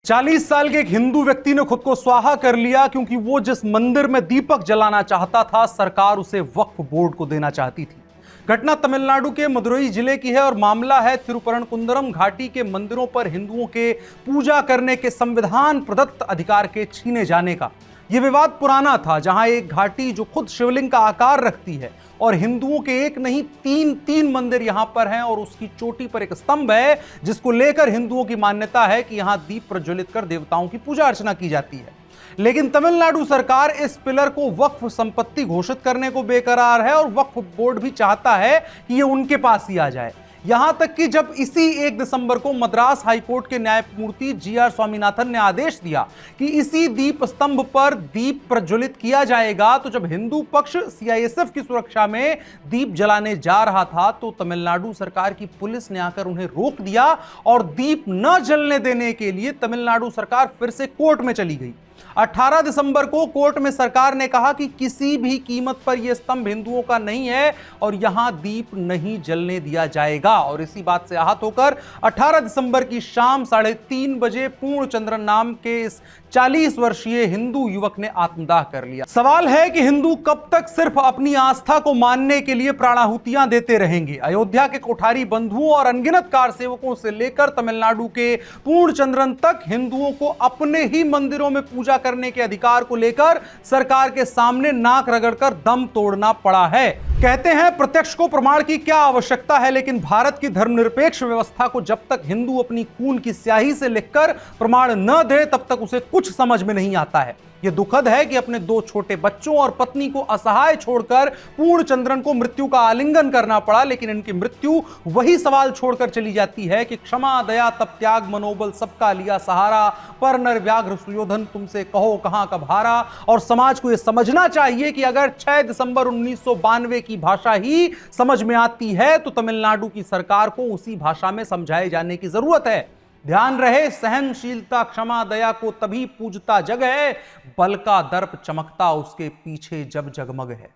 40 साल के एक हिंदू व्यक्ति ने खुद को स्वाहा कर लिया क्योंकि वो जिस मंदिर में दीपक जलाना चाहता था, सरकार उसे वक्फ बोर्ड को देना चाहती थी। घटना तमिलनाडु के मदुरई जिले की है और मामला है तिरुपरनकुंद्रम घाटी के मंदिरों पर हिंदुओं के पूजा करने के संविधान प्रदत्त अधिकार के छीने जाने का। यह विवाद पुराना था, जहां एक घाटी जो खुद शिवलिंग का आकार रखती है और हिंदुओं के एक नहीं तीन मंदिर यहां पर हैं और उसकी चोटी पर एक स्तंभ है जिसको लेकर हिंदुओं की मान्यता है कि यहां दीप प्रज्वलित कर देवताओं की पूजा अर्चना की जाती है। लेकिन तमिलनाडु सरकार इस पिलर को वक्फ संपत्ति घोषित करने को बेकरार है और वक्फ बोर्ड भी चाहता है कि यह उनके पास ही आ जाए। यहां तक कि जब इसी 1 दिसंबर को मद्रास हाईकोर्ट के न्यायमूर्ति GR स्वामीनाथन ने आदेश दिया कि इसी दीप स्तंभ पर दीप प्रज्वलित किया जाएगा, तो जब हिंदू पक्ष CISF की सुरक्षा में दीप जलाने जा रहा था तो तमिलनाडु सरकार की पुलिस ने आकर उन्हें रोक दिया और दीप न जलने देने के लिए तमिलनाडु सरकार फिर से कोर्ट में चली गई। 18 दिसंबर को कोर्ट में सरकार ने कहा कि किसी भी कीमत पर यह स्तंभ हिंदुओं का नहीं है और यहां दीप नहीं जलने दिया जाएगा। और इसी बात से आहत होकर 18 दिसंबर की शाम 3:30 बजे पूर्णचंद्रन नाम के इस 40 वर्षीय हिंदू युवक ने आत्मदाह कर लिया। सवाल है कि हिंदू कब तक सिर्फ अपनी आस्था को मानने के लिए प्राणाहुतियां देते रहेंगे। अयोध्या के कोठारी बंधुओं और अनगिनत कार सेवकों से लेकर तमिलनाडु के पूर्णचंद्रन तक हिंदुओं को अपने ही मंदिरों में पूजा करने के अधिकार को लेकर सरकार के सामने नाक रगड़कर दम तोड़ना पड़ा है। कहते हैं प्रत्यक्ष को प्रमाण की क्या आवश्यकता है, लेकिन भारत की धर्मनिरपेक्ष व्यवस्था को जब तक हिंदू अपनी खून की स्याही से लिखकर प्रमाण न दे तब तक उसे कुछ समझ में नहीं आता है। यह दुखद है कि अपने 2 छोटे बच्चों और पत्नी को असहाय छोड़कर पूर्णचंद्रन को मृत्यु का आलिंगन करना पड़ा, लेकिन इनकी मृत्यु वही सवाल छोड़कर चली जाती है कि क्षमा दया तप त्याग मनोबल सबका लिया सहारा, पर नर व्याघ्र सुयोधन तुमसे कहो कहां कब हारा। और समाज को यह समझना चाहिए कि अगर 6 दिसंबर 1992 की भाषा ही समझ में आती है तो तमिलनाडु की सरकार को उसी भाषा में समझाए जाने की जरूरत है। ध्यान रहे, सहनशीलता क्षमा दया को तभी पूजता जग है, बल का दर्प चमकता उसके पीछे जब जगमग है।